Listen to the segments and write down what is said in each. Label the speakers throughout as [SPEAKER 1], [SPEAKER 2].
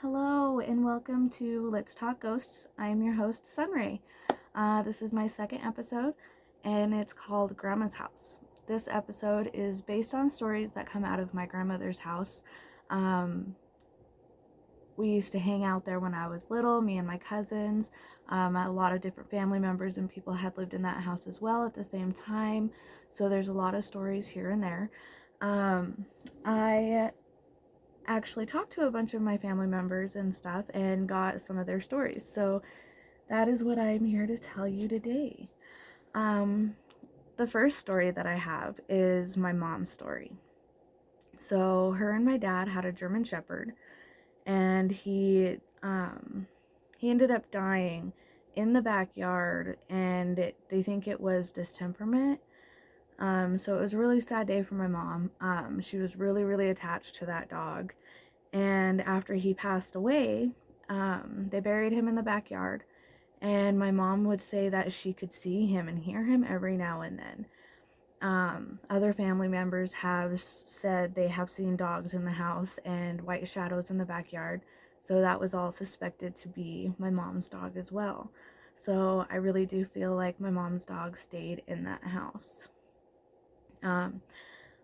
[SPEAKER 1] Hello and welcome to Let's Talk Ghosts. I am your host, SunRaye. This is my second episode and it's called Grandma's House. This episode is based on stories that come out of my grandmother's house. We used to hang out there when I was little, me and my cousins. A lot of different family members and people had lived in that house as well at the same time. So there's a lot of stories here and there. I actually talked to a bunch of my family members and stuff and got some of their stories. So that is what I'm here to tell you today. The first story that I have is my mom's story. So her and my dad had a German Shepherd, and he ended up dying in the backyard, and they think it was distemperament. So it was a really sad day for my mom. She was really, really attached to that dog. And after he passed away, they buried him in the backyard. And my mom would say that she could see him and hear him every now and then. Other family members have said they have seen dogs in the house and white shadows in the backyard. So that was all suspected to be my mom's dog as well. So I really do feel like my mom's dog stayed in that house.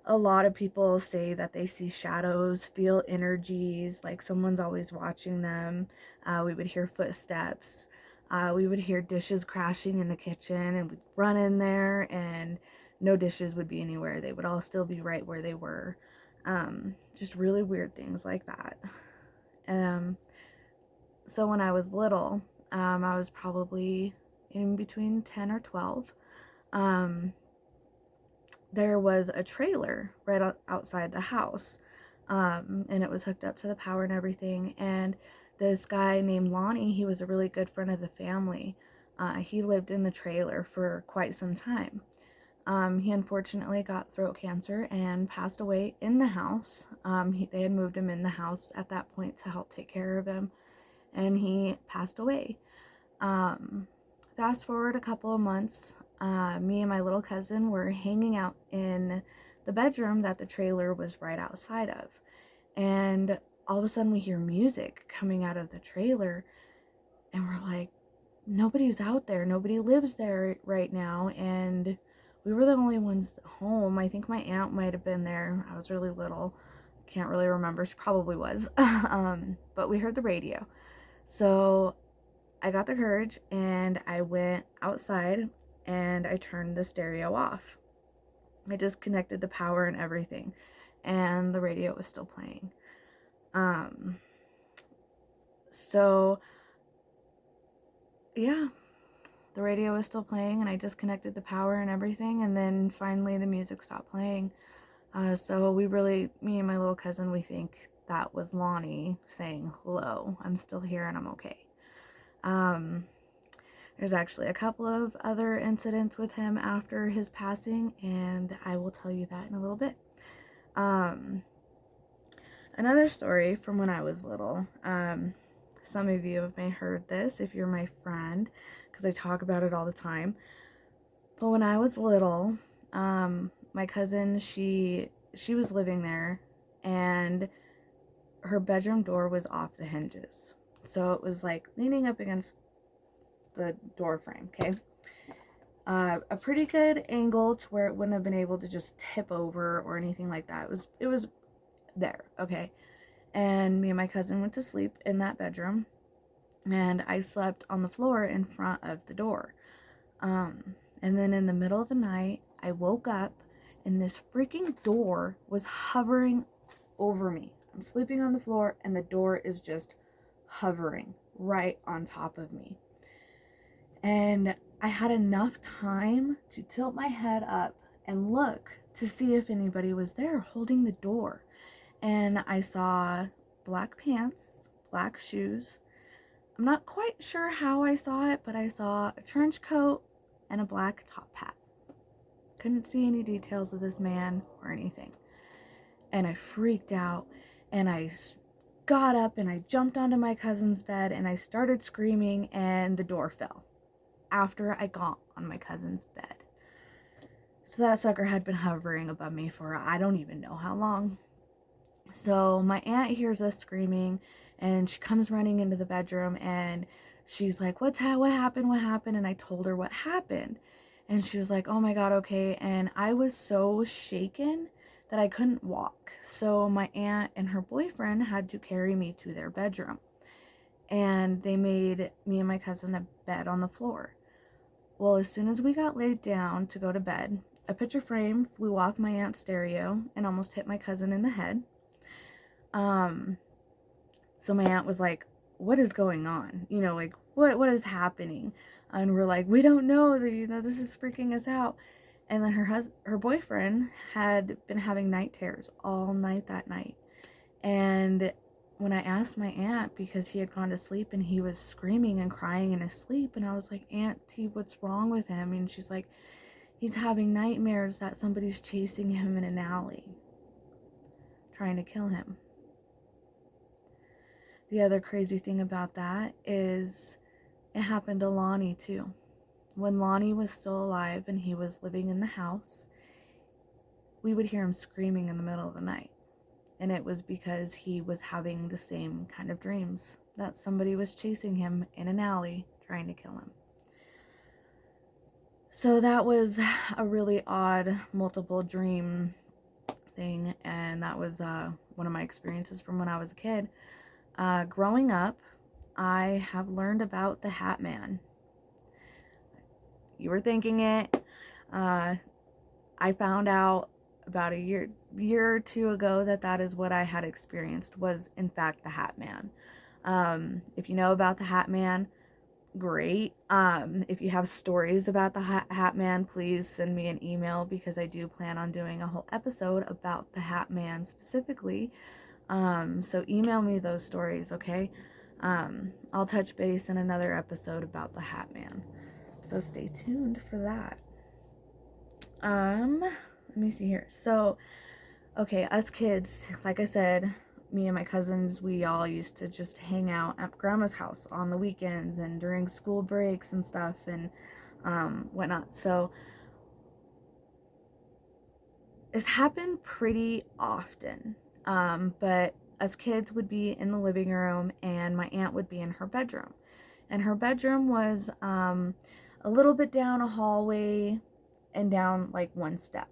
[SPEAKER 1] A lot of people say that they see shadows, feel energies, like someone's always watching them. We would hear footsteps. We would hear dishes crashing in the kitchen, and we'd run in there and no dishes would be anywhere. They would all still be right where they were. Just really weird things like that. So when I was little, I was probably in between 10 or 12. There was a trailer right outside the house, and it was hooked up to the power and everything. And this guy named Lonnie, he was a really good friend of the family. He lived in the trailer for quite some time. He unfortunately got throat cancer and passed away in the house. They had moved him in the house at that point to help take care of him, and he passed away. Fast forward a couple of months, me and my little cousin were hanging out in the bedroom that the trailer was right outside of. And all of a sudden we hear music coming out of the trailer, and we're like, nobody's out there. Nobody lives there right now. And we were the only ones home. I think my aunt might have been there. I was really little. Can't really remember. She probably was. But we heard the radio. So I got the courage and I went outside and I turned the stereo off. I disconnected the power and everything, and the radio was still playing. So yeah, the radio was still playing, and I disconnected the power and everything, and then finally the music stopped playing. So me and my little cousin, we think that was Lonnie saying, hello, I'm still here and I'm okay. There's actually a couple of other incidents with him after his passing, and I will tell you that in a little bit. Another story from when I was little. Some of you may have heard this if you're my friend, because I talk about it all the time. But when I was little, my cousin, she was living there, and her bedroom door was off the hinges. So it was like leaning up against the door frame, okay? A pretty good angle to where it wouldn't have been able to just tip over or anything like that. It was there, okay? And me and my cousin went to sleep in that bedroom, and I slept on the floor in front of the door. And then in the middle of the night, I woke up, and this freaking door was hovering over me. I'm sleeping on the floor, and the door is just hovering right on top of me. And I had enough time to tilt my head up and look to see if anybody was there holding the door. And I saw black pants, black shoes. I'm not quite sure how I saw it, but I saw a trench coat and a black top hat. Couldn't see any details of this man or anything. And I freaked out, and I got up and I jumped onto my cousin's bed and I started screaming, and the door fell after I got on my cousin's bed. So that sucker had been hovering above me for I don't even know how long. So my aunt hears us screaming, and she comes running into the bedroom, and she's like, what happened? What happened? And I told her what happened. And she was like, oh my God, okay. And I was so shaken that I couldn't walk. So my aunt and her boyfriend had to carry me to their bedroom. And they made me and my cousin a bed on the floor. Well, as soon as we got laid down to go to bed, a picture frame flew off my aunt's stereo and almost hit my cousin in the head. So my aunt was like, what is going on? Like, what is happening? And we're like, we don't know. This is freaking us out. And then her boyfriend had been having night terrors all night that night. And when I asked my aunt, because he had gone to sleep and he was screaming and crying in his sleep, and I was like, Auntie, what's wrong with him? And she's like, he's having nightmares that somebody's chasing him in an alley, trying to kill him. The other crazy thing about that is it happened to Lonnie too. When Lonnie was still alive and he was living in the house, we would hear him screaming in the middle of the night. And it was because he was having the same kind of dreams, that somebody was chasing him in an alley trying to kill him. So that was a really odd multiple dream thing, and that was one of my experiences from when I was a kid. Growing up, I have learned about the Hat Man. You were thinking it. I found out about a year or two ago that is what I had experienced, was in fact the Hat Man. If you know about the Hat Man, great. If you have stories about the Hat Man, please send me an email, because I do plan on doing a whole episode about the Hat Man specifically. So email me those stories, okay? I'll touch base in another episode about the Hat Man. So stay tuned for that. Let me see here. So, okay, us kids, like I said, me and my cousins, we all used to just hang out at grandma's house on the weekends and during school breaks and stuff and whatnot. So it's happened pretty often. But us kids would be in the living room and my aunt would be in her bedroom. And her bedroom was a little bit down a hallway and down like one step.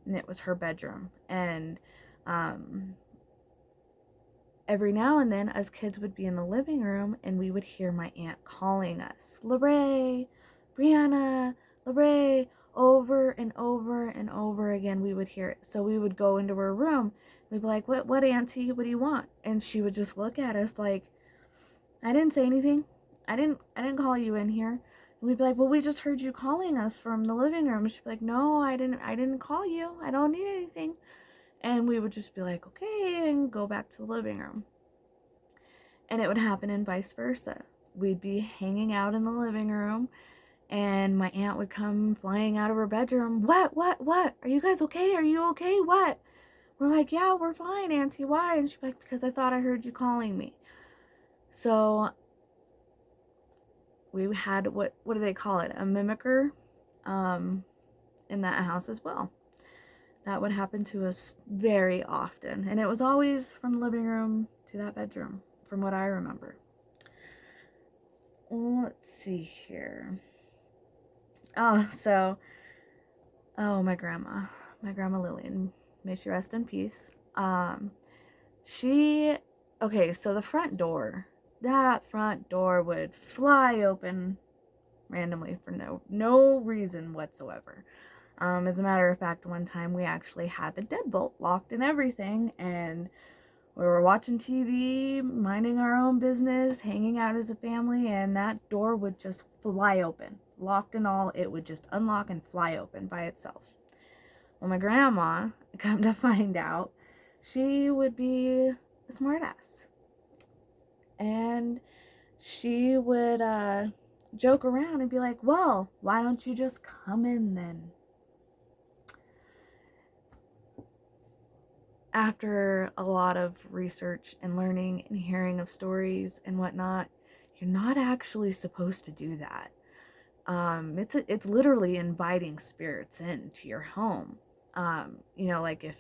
[SPEAKER 1] And it was her bedroom. And every now and then, us kids would be in the living room and we would hear my aunt calling us, LaRae, Brianna, LaRae, over and over and over again. We would hear it. So we would go into her room. We'd be like, what, Auntie? What do you want? And she would just look at us like, I didn't say anything. I didn't call you in here. And we'd be like, well, we just heard you calling us from the living room. She'd be like, no, I didn't call you. I don't need anything. And we would just be like, okay, and go back to the living room. And it would happen and vice versa. We'd be hanging out in the living room and my aunt would come flying out of her bedroom. What? Are you guys okay? Are you okay? What? We're like, yeah, we're fine, Auntie. Why? And she'd be like, because I thought I heard you calling me. So we had, what do they call it? A mimicker in that house as well. That would happen to us very often. And it was always from the living room to that bedroom, from what I remember. Let's see here. Oh, my grandma Lillian, may she rest in peace. Okay, so that front door would fly open randomly for no reason whatsoever. As a matter of fact, one time we actually had the deadbolt locked and everything, and we were watching TV, minding our own business, hanging out as a family, and that door would just fly open. Locked and all, it would just unlock and fly open by itself. Well, my grandma, come to find out, she would be a smartass. And she would joke around and be like, well, why don't you just come in then? After a lot of research and learning and hearing of stories and whatnot, you're not actually supposed to do that. It's literally inviting spirits into your home. Like if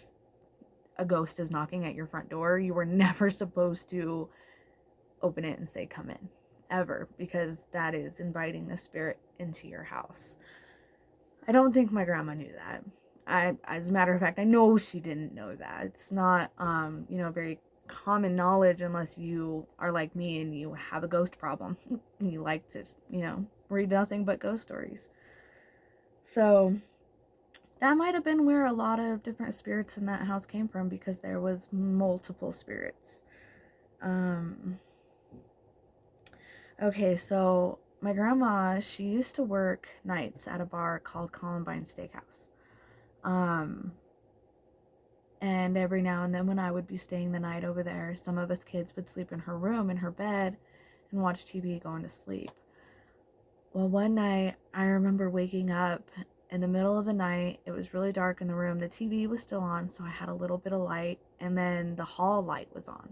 [SPEAKER 1] a ghost is knocking at your front door, you were never supposed to open it and say, come in, ever, because that is inviting the spirit into your house. I don't think my grandma knew that. As a matter of fact, I know she didn't know that. It's not, very common knowledge unless you are like me and you have a ghost problem. You like to, read nothing but ghost stories. So that might have been where a lot of different spirits in that house came from, because there was multiple spirits. Okay, so my grandma, she used to work nights at a bar called Columbine Steakhouse. And every now and then when I would be staying the night over there, some of us kids would sleep in her room, in her bed, and watch TV going to sleep. Well, one night I remember waking up in the middle of the night. It was really dark in the room. The TV was still on, so I had a little bit of light, and then the hall light was on.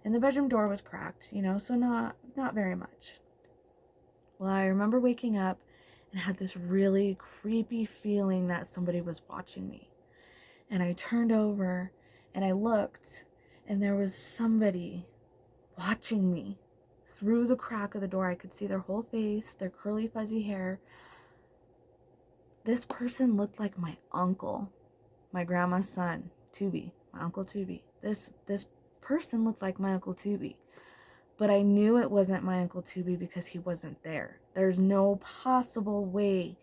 [SPEAKER 1] And the bedroom door was cracked, so not very much. Well, I remember waking up and had this really creepy feeling that somebody was watching me. And I turned over and I looked, and there was somebody watching me through the crack of the door. I could see their whole face, their curly fuzzy hair. This person looked like my uncle, my grandma's son, Tubby, my Uncle Tubby. This person looked like my Uncle Tubby. But I knew it wasn't my Uncle Tubby because he wasn't there. There's no possible way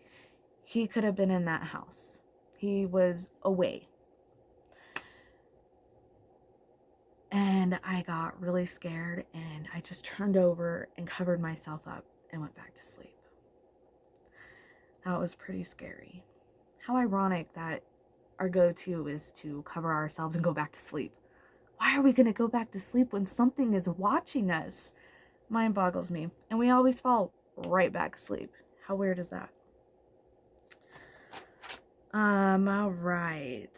[SPEAKER 1] he could have been in that house. He was away. And I got really scared, and I just turned over and covered myself up and went back to sleep. That was pretty scary. How ironic that our go-to is to cover ourselves and go back to sleep. Why are we going to go back to sleep when something is watching us? Mind boggles me. And we always fall right back asleep. How weird is that? All right.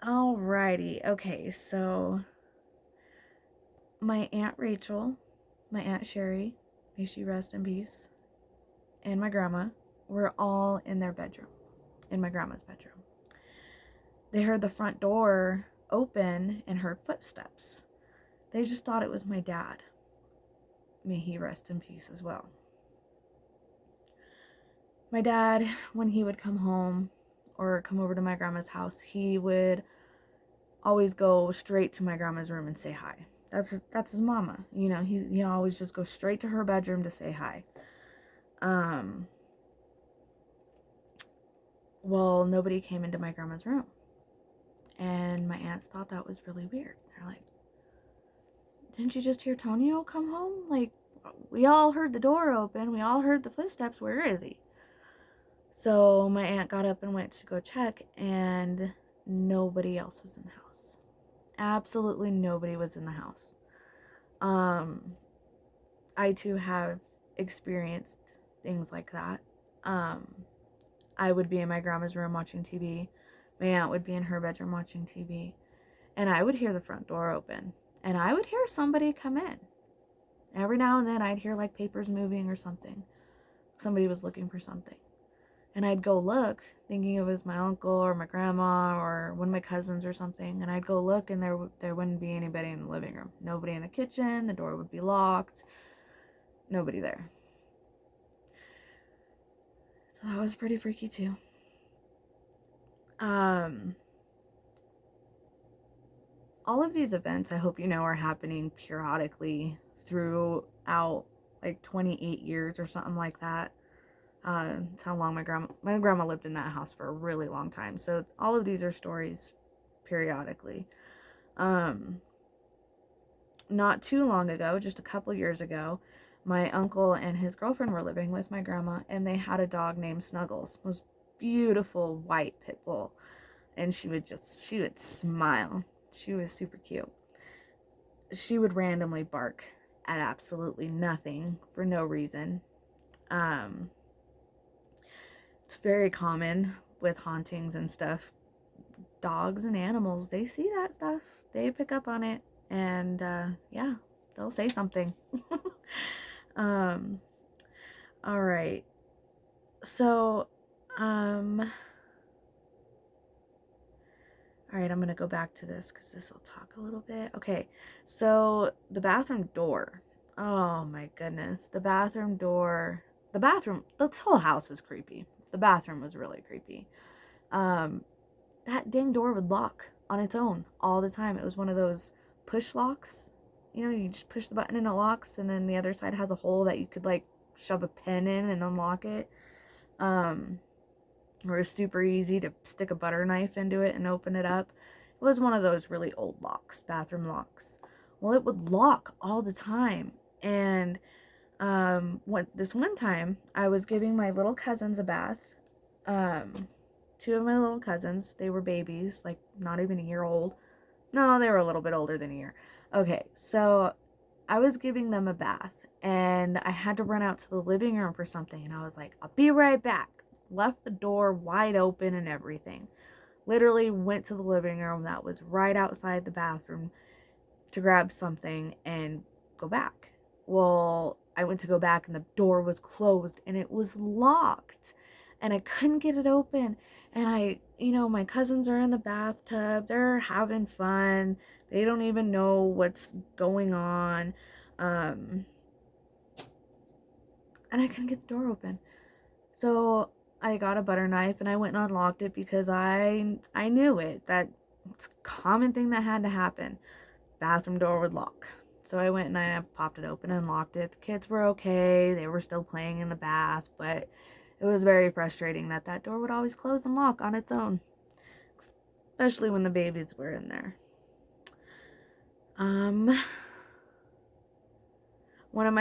[SPEAKER 1] Alrighty, okay, so my Aunt Rachel, my Aunt Sherry, may she rest in peace, and my grandma were all in their bedroom, in my grandma's bedroom. They heard the front door open and heard footsteps. They just thought it was my dad. May he rest in peace as well. My dad, when he would come home or come over to my grandma's house, he would always go straight to my grandma's room and say hi. That's his mama. He always just goes straight to her bedroom to say hi. Well, nobody came into my grandma's room. And my aunts thought that was really weird. They're like, didn't you just hear Tonio come home? Like, we all heard the door open. We all heard the footsteps. Where is he? So my aunt got up and went to go check, and nobody else was in the house. Absolutely nobody was in the house. I too have experienced things like that. I would be in my grandma's room watching TV. My aunt would be in her bedroom watching TV. And I would hear the front door open. And I would hear somebody come in. Every now and then I'd hear like papers moving or something. Somebody was looking for something. And I'd go look, thinking it was my uncle or my grandma or one of my cousins or something. And I'd go look, and there wouldn't be anybody in the living room. Nobody in the kitchen. The door would be locked. Nobody there. So that was pretty freaky too. All of these events, I hope you know, are happening periodically throughout like 28 years or something like that. It's how long my grandma lived in that house for a really long time. So all of these are stories periodically. Not too long ago, just a couple years ago, my uncle and his girlfriend were living with my grandma, and they had a dog named Snuggles. It was beautiful white pit bull, and she would smile. She was super cute. She would randomly bark at absolutely nothing for no reason. It's very common with hauntings and stuff. Dogs and animals, they see that stuff. They pick up on it, and yeah, they'll say something. Um, all right. So, um, all right, I'm going to go back to this because this will talk a little bit. Okay, so the bathroom door. Oh my goodness. This whole house was creepy. The bathroom was really creepy. Um, that dang door would lock on its own all the time. It was one of those push locks. You know, you just push the button and it locks, and then the other side has a hole that you could like shove a pen in and unlock it. Um, or it's super easy to stick a butter knife into it and open it up. It was one of those really old locks, bathroom locks. Well, it would lock all the time. And this one time, I was giving my little cousins a bath. Two of my little cousins, they were babies, like not even a year old. No, they were a little bit older than a year. Okay, so I was giving them a bath and I had to run out to the living room for something, and I was like, I'll be right back. Left the door wide open and everything. Literally went to the living room that was right outside the bathroom to grab something and go back. Well, I went to go back and the door was closed and it was locked and I couldn't get it open. And my cousins are in the bathtub, they're having fun, they don't even know what's going on. And I couldn't get the door open. So I got a butter knife and I went and unlocked it because I knew it. That it's a common thing that had to happen. Bathroom door would lock. So I went and I popped it open and unlocked it. The kids were okay. They were still playing in the bath, but it was very frustrating that that door would always close and lock on its own, especially when the babies were in there. One of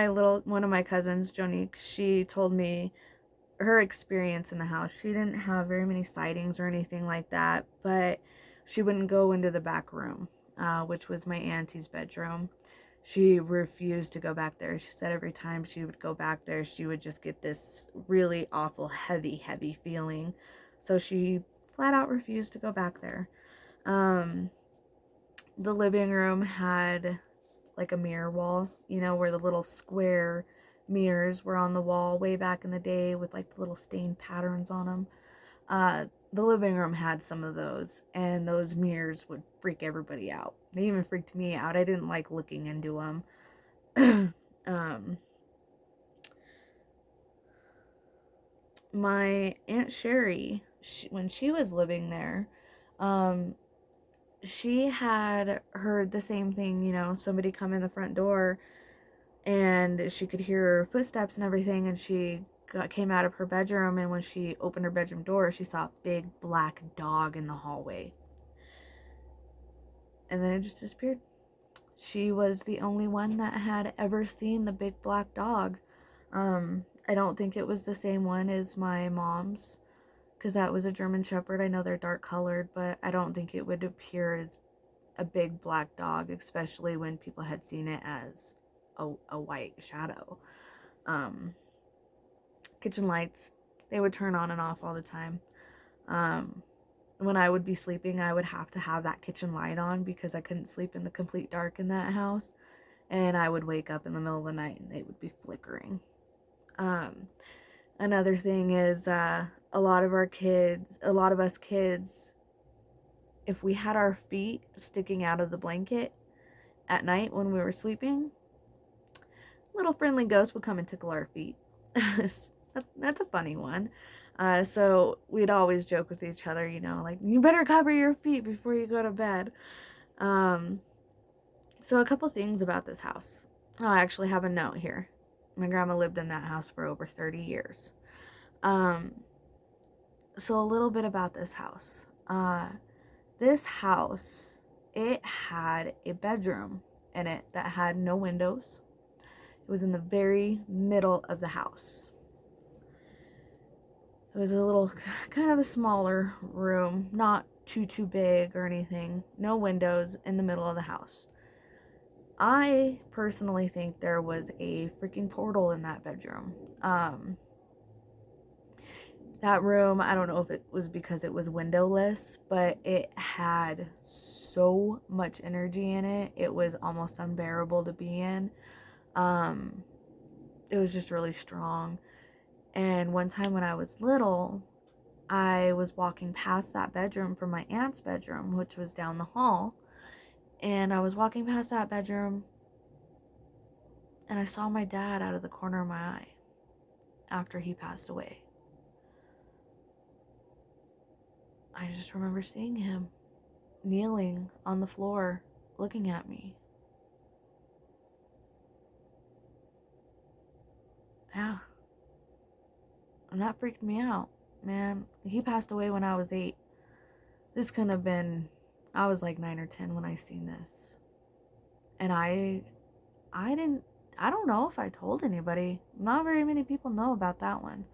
[SPEAKER 1] my cousins, Jonique, she told me her experience in the house. She didn't have very many sightings or anything like that, but she wouldn't go into the back room, which was my auntie's bedroom. She refused to go back there. She said every time she would go back there, she would just get this really awful, heavy feeling. So she flat out refused to go back there. The living room had like a mirror wall, where the little square mirrors were on the wall way back in the day with like the little stained patterns on them. The living room had some of those, and those mirrors would freak everybody out. They even freaked me out. I didn't like looking into them. My Aunt Sherry, when she was living there, she had heard the same thing, somebody come in the front door and she could hear footsteps and everything, and she came out of her bedroom, and when she opened her bedroom door, she saw a big black dog in the hallway. And then it just disappeared. She was the only one that had ever seen the big black dog. I don't think it was the same one as my mom's, because that was a German Shepherd. I know they're dark colored, but I don't think it would appear as a big black dog, especially when people had seen it as a white shadow. Kitchen lights, they would turn on and off all the time. When I would be sleeping, I would have to have that kitchen light on because I couldn't sleep in the complete dark in that house. And I would wake up in the middle of the night and they would be flickering. Another thing is a lot of us kids, if we had our feet sticking out of the blanket at night when we were sleeping, little friendly ghosts would come and tickle our feet. That's a funny one. So we'd always joke with each other, like, you better cover your feet before you go to bed. So a couple things about this house. Oh, I actually have a note here. My grandma lived in that house for over 30 years. So a little bit about this house. This house, it had a bedroom in it that had no windows. It was in the very middle of the house. It was a little, kind of a smaller room, not too big or anything. No windows, in the middle of the house. I personally think there was a freaking portal in that bedroom. That room, I don't know if it was because it was windowless, but it had so much energy in it. It was almost unbearable to be in. it was just really strong. And one time when I was little, I was walking past that bedroom from my aunt's bedroom, which was down the hall. And I was walking past that bedroom and I saw my dad out of the corner of my eye after he passed away. I just remember seeing him kneeling on the floor looking at me. Yeah. And that freaked me out, man. He passed away when I was 8. This couldn't have been, I was like 9 or 10 when I seen this. And I don't know if I told anybody. Not very many people know about that one.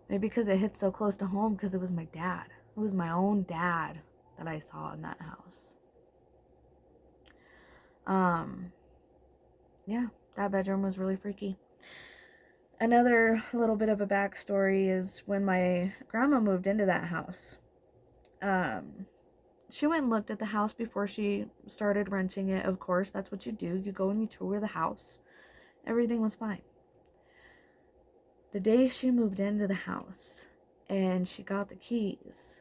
[SPEAKER 1] Maybe because it hit so close to home because it was my dad. It was my own dad that I saw in that house. Yeah, that bedroom was really freaky. Another little bit of a backstory is when my grandma moved into that house. She went and looked at the house before she started renting it. Of course, that's what you do. You go and you tour the house. Everything was fine. The day she moved into the house and she got the keys,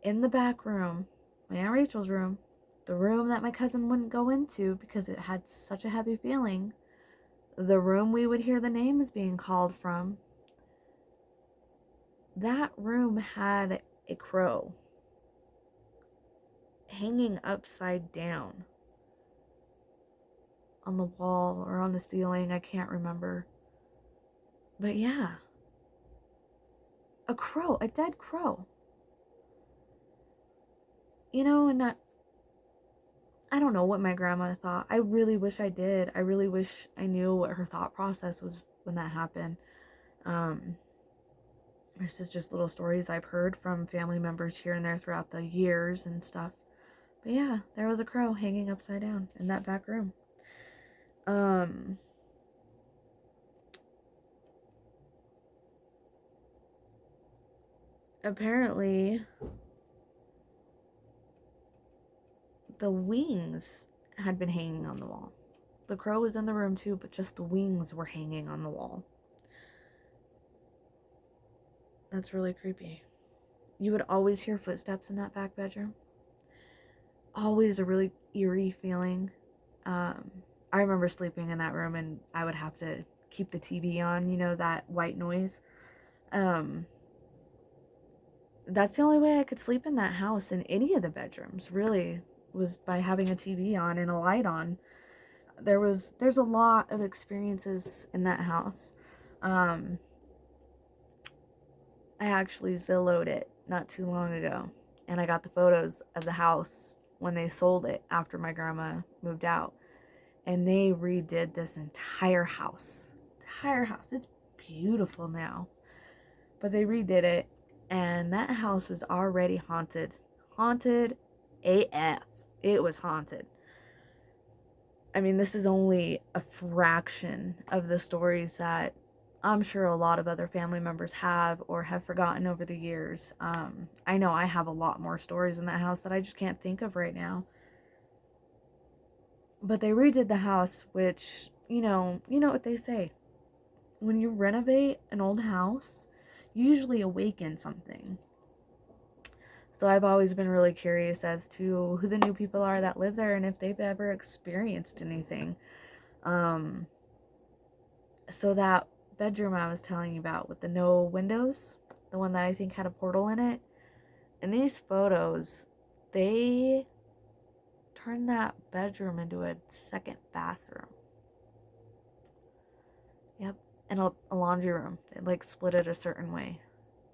[SPEAKER 1] in the back room, my Aunt Rachel's room, the room that my cousin wouldn't go into because it had such a heavy feeling, the room we would hear the names being called from, that room had a crow hanging upside down on the wall or on the ceiling. I can't remember. But yeah, a crow, a dead crow. You know, and I don't know what my grandma thought. I really wish I did. I really wish I knew what her thought process was when that happened. This is just little stories I've heard from family members here and there throughout the years and stuff. But yeah, there was a crow hanging upside down in that back room. Apparently, the wings had been hanging on the wall. The crow was in the room too, but just the wings were hanging on the wall. That's really creepy. You would always hear footsteps in that back bedroom. Always a really eerie feeling. I remember sleeping in that room and I would have to keep the TV on, you know, that white noise. That's the only way I could sleep in that house, in any of the bedrooms, really, was by having a TV on and a light on. There's a lot of experiences in that house. I actually Zillowed it not too long ago, and I got the photos of the house when they sold it after my grandma moved out, and they redid this entire house. It's beautiful now, but they redid it, and that house was already haunted AF. It was haunted. I mean, this is only a fraction of the stories that I'm sure a lot of other family members have or have forgotten over the years. I know I have a lot more stories in that house that I just can't think of right now. But they redid the house, which, you know what they say. When you renovate an old house, you usually awaken something. So I've always been really curious as to who the new people are that live there and if they've ever experienced anything. So that bedroom I was telling you about with the no windows, the one that I think had a portal in it, in these photos, they turned that bedroom into a second bathroom. Yep, and a laundry room. They like split it a certain way.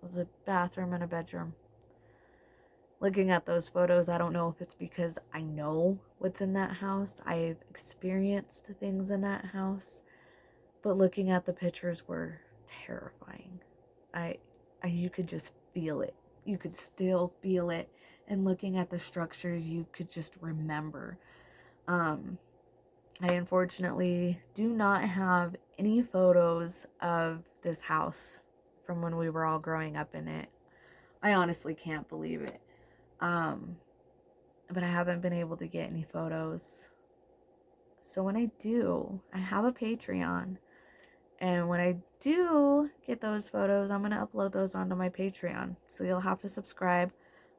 [SPEAKER 1] It was a bathroom and a bedroom. Looking at those photos, I don't know if it's because I know what's in that house. I've experienced things in that house. But looking at the pictures were terrifying. You could just feel it. You could still feel it. And looking at the structures, you could just remember. I unfortunately do not have any photos of this house from when we were all growing up in it. I honestly can't believe it. But I haven't been able to get any photos So when I do, I have a Patreon. And when I do get those photos, I'm going to upload those onto my Patreon. So you'll have to subscribe.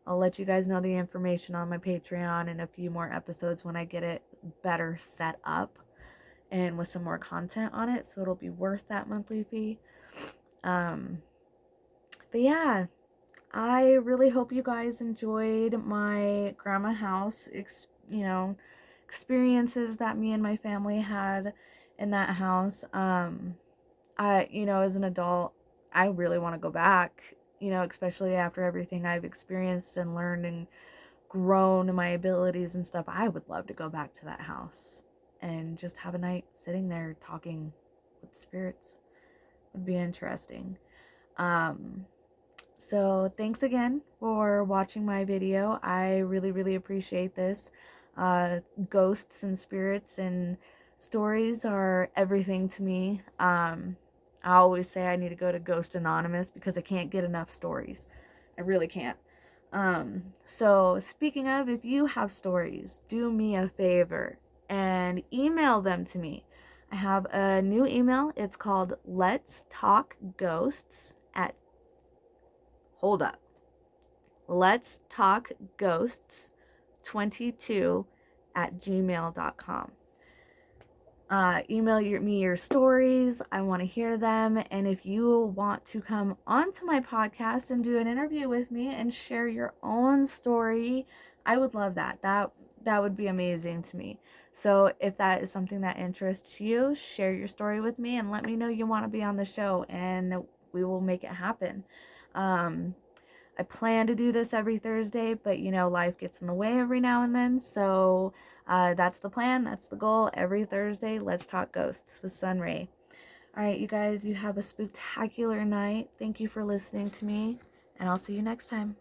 [SPEAKER 1] I'll let you guys know the information on my Patreon and a few more episodes when I get it better set up and with some more content on it. So it'll be worth that monthly fee. But yeah, I really hope you guys enjoyed my grandma house, experiences that me and my family had in that house. As an adult, I really want to go back, especially after everything I've experienced and learned and grown my abilities and stuff. I would love to go back to that house and just have a night sitting there talking with spirits. Would be interesting. So thanks again for watching my video. I really, really appreciate this. Ghosts and spirits and stories are everything to me. I always say I need to go to Ghost Anonymous because I can't get enough stories. I really can't. So speaking of, if you have stories, do me a favor and email them to me. I have a new email. It's called Let's Talk Ghosts at Hold up. Let's Talk Ghosts 22 at gmail.com. Email me your stories. I want to hear them. And if you want to come onto my podcast and do an interview with me and share your own story, I would love that. That would be amazing to me. So if that is something that interests you, share your story with me and let me know you want to be on the show, and we will make it happen. I plan to do this every Thursday, but life gets in the way every now and then. So that's the plan. That's the goal. Every Thursday, let's talk ghosts with SunRaye. All right, you guys, you have a spooktacular night. Thank you for listening to me, and I'll see you next time.